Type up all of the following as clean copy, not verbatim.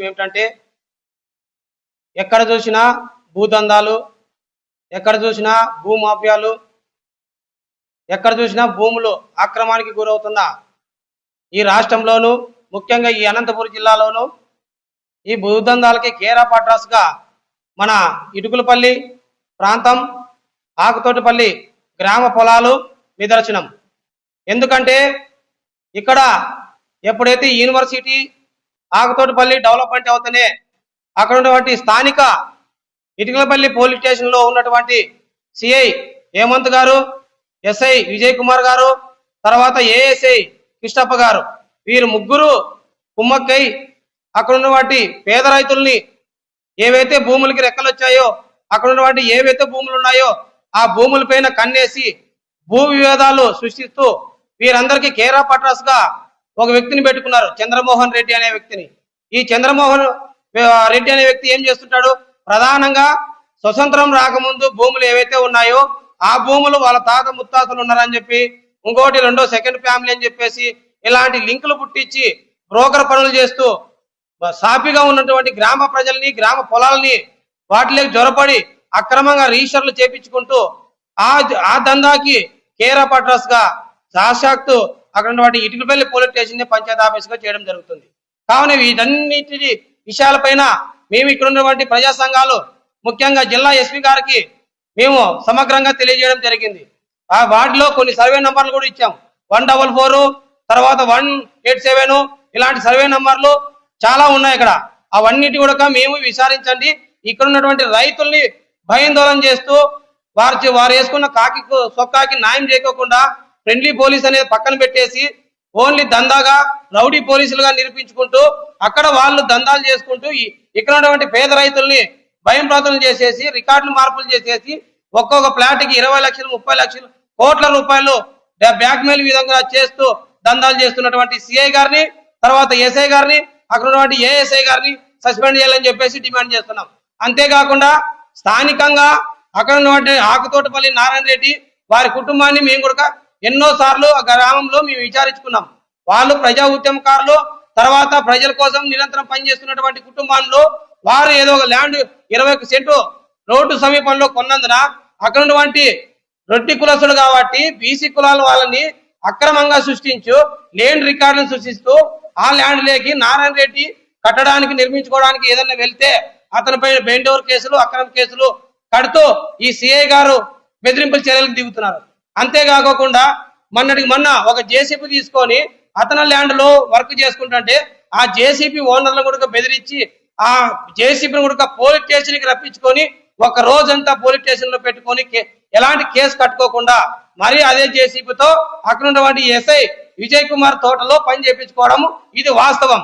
ఏమిటంటే ఎక్కడ చూసినా భూదందాలు, ఎక్కడ చూసినా భూమాఫియాలు, ఎక్కడ చూసినా భూములు ఆక్రమణకి గురవుతున్న ఈ రాష్ట్రంలోనూ ముఖ్యంగా ఈ అనంతపురం జిల్లాలోనూ ఈ భూదందాలకి కేర్ ఆఫ్ అడ్రస్గా మన ఇటుకులపల్లి ప్రాంతం, ఆకుతోటిపల్లి గ్రామ పొలాలు నిదర్శనం. ఎందుకంటే ఇక్కడ ఎప్పుడైతే యూనివర్సిటీ ఆకుతోటిపల్లి డెవలప్మెంట్ అవుతూనే అక్కడ ఉన్నటువంటి స్థానిక ఇటుకలపల్లి పోలీస్ స్టేషన్లో ఉన్నటువంటి సిఐ హేమంత్ గారు, ఎస్ఐ విజయ్ కుమార్ గారు, తర్వాత ఏఎస్ఐ కృష్ణప్ప గారు, వీరు ముగ్గురు కుమ్మక్కై అక్కడ ఉన్నటువంటి పేద రైతుల్ని ఏవైతే భూములకి రెక్కలు వచ్చాయో, అక్కడ ఉన్నటువంటి ఏవైతే భూములు ఉన్నాయో ఆ భూములపైన కన్నేసి భూ వివాదాలు సృష్టిస్తూ వీరందరికీ కేర్ ఆఫ్ అడ్రస్ గా ఒక వ్యక్తిని పెట్టుకున్నారు, చంద్రమోహన్ రెడ్డి అనే వ్యక్తిని. ఈ చంద్రమోహన్ రెడ్డి అనే వ్యక్తి ఏం చేస్తుంటాడు, ప్రధానంగా స్వతంత్రం రాకముందు భూములు ఏవైతే ఉన్నాయో ఆ భూములు వాళ్ళ తాత ముత్తాతలు ఉన్నారని చెప్పి, ఇంకోటి రెండో సెకండ్ ఫ్యామిలీ అని చెప్పేసి ఇలాంటి లింకులు పుట్టించి బ్రోకర్ పనులు చేస్తూ సాపిగా ఉన్నటువంటి గ్రామ ప్రజల్ని, గ్రామ పొలాలని వాటిలోకి జొరపడి అక్రమంగా రిజిస్టర్లు చేపించుకుంటూ ఆ దందాకి కేర్ ఆఫ్ అడ్రస్ గా సాక్షాత్తు అక్కడ ఉన్నటువంటి ఇటుకలపల్లి పోలీస్ స్టేషన్ ని పంచాయతీ ఆఫీస్ గా చేయడం జరుగుతుంది. కావున వీటన్నిటి విషయాలపైన మేము ఇక్కడ ఉన్నటువంటి ప్రజా సంఘాలు, ముఖ్యంగా జిల్లా ఎస్పీ గారికి మేము సమగ్రంగా తెలియజేయడం జరిగింది. ఆ వార్డులో కొన్ని సర్వే నంబర్లు కూడా ఇచ్చాం, 144, తర్వాత 187 ఇలాంటి సర్వే నంబర్లు చాలా ఉన్నాయి ఇక్కడ. అవన్నిటి కూడా మేము విచారించండి, ఇక్కడ ఉన్నటువంటి రైతుల్ని భయాందోళన చేస్తూ వారు వేసుకున్న కాకి సొక్కాకి న్యాయం చేయకోకుండా ఫ్రెండ్లీ పోలీస్ అనేది పక్కన పెట్టేసి ఓన్లీ దందాగా రౌడీ పోలీసులుగా నిరూపించుకుంటూ అక్కడ వాళ్ళు దందాలు చేసుకుంటూ ఇక్కడ ఉన్నటువంటి పేద రైతుల్ని భయం ప్రాంతం చేసేసి రికార్డులు మార్పులు చేసేసి ఒక్కొక్క ప్లాట్కి 20 లక్షలు 30 లక్షలు కోట్ల రూపాయలు బ్లాక్మెయిల్ విధంగా చేస్తూ దందాలు చేస్తున్నటువంటి సిఐ గారిని, తర్వాత ఎస్ఐ గారిని, అక్కడ ఉన్నటువంటి ఏఎస్ఐ గారిని సస్పెండ్ చేయాలని చెప్పేసి డిమాండ్ చేస్తున్నాం. అంతేకాకుండా స్థానికంగా అక్కడ ఉన్నటువంటి ఆకుతోటపల్లి నారాయణ రెడ్డి వారి కుటుంబాన్ని మేము కూడా ఎన్నో సార్లు ఆ గ్రామంలో మేము విచారించుకున్నాం. వాళ్ళు ప్రజా ఉద్యమకారులు, తర్వాత ప్రజల కోసం నిరంతరం పనిచేస్తున్నటువంటి కుటుంబాల్లో వారు ఏదో ఒక ల్యాండ్ 20 సెంటు రోడ్డు సమీపంలో కొన్నందున అక్కడ ఉన్నటువంటి రొట్టి కులసులు కాబట్టి బీసీ కులాల వాళ్ళని అక్రమంగా సృష్టించు ల్యాండ్ రికార్డులను సృష్టిస్తూ ఆ ల్యాండ్ లేకి నారాయణ రెడ్డి కట్టడానికి నిర్మించుకోవడానికి ఏదైనా వెళ్తే అతనిపై బెండ్ ఓవర్ కేసులు, అక్రమ కేసులు కడుతూ ఈ సిఐ గారు బెదిరింపుల చర్యలకు దిగుతున్నారు. అంతేకాకుండా మొన్న ఒక జేసీబీ తీసుకొని అతని ల్యాండ్ లో వర్క్ చేసుకుంటుంటే ఆ జేసీబీ ఓనర్లను కూడా బెదిరించి ఆ జేసీబీని కూడా పోలీస్ స్టేషన్ కి రప్పించుకొని ఒక రోజంతా పోలీస్ స్టేషన్ లో పెట్టుకొని ఎలాంటి కేసు కట్టుకోకుండా మరి అదే జేసీబీతో అక్కడ ఉన్నటువంటి ఎస్ఐ విజయ్ కుమార్ తోటలో పని చేయించుకోవడం ఇది వాస్తవం.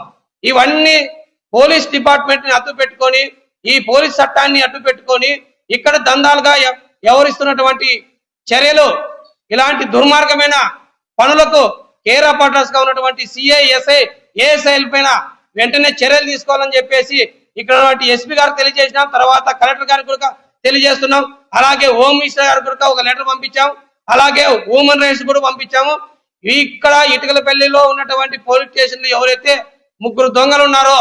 ఇవన్నీ పోలీస్ డిపార్ట్మెంట్ ని అడ్డు పెట్టుకొని, ఈ పోలీస్ చట్టాన్ని అడ్డు పెట్టుకొని ఇక్కడ దందాలుగా వ్యవహరిస్తున్నటువంటి చర్యలు, ఇలాంటి దుర్మార్గమైన పనులకు కేర్ ఆఫ్ అడ్రస్ గా ఉన్నటువంటి సిఐ, ఎస్ఐ, ఏఎస్ఐల పైన వెంటనే చర్యలు తీసుకోవాలని చెప్పేసి ఇక్కడ ఎస్పీ గారికి తెలియజేసినాం. తర్వాత కలెక్టర్ గారికి కూడా తెలియజేస్తున్నాం. అలాగే హోమ్ మినిస్టర్ గారికి కూడా ఒక లెటర్ పంపించాం. అలాగే హ్యూమన్ రైట్స్ కూడా పంపించాము. ఇక్కడ ఇటుకలపల్లిలో ఉన్నటువంటి పోలీస్ స్టేషన్ లో ఎవరైతే 3 దొంగలు ఉన్నారో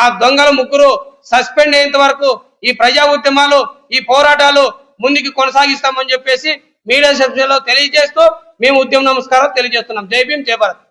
ఆ దొంగలు 3 సస్పెండ్ అయ్యేంత వరకు ఈ ప్రజా ఉద్యమాలు, ఈ పోరాటాలు ముందుకు కొనసాగిస్తామని చెప్పేసి మీడియా సభ్యులు తెలియజేస్తూ మేము ఉద్యమ నమస్కారం తెలియజేస్తున్నాం. జై భీమ్, జై భారత్.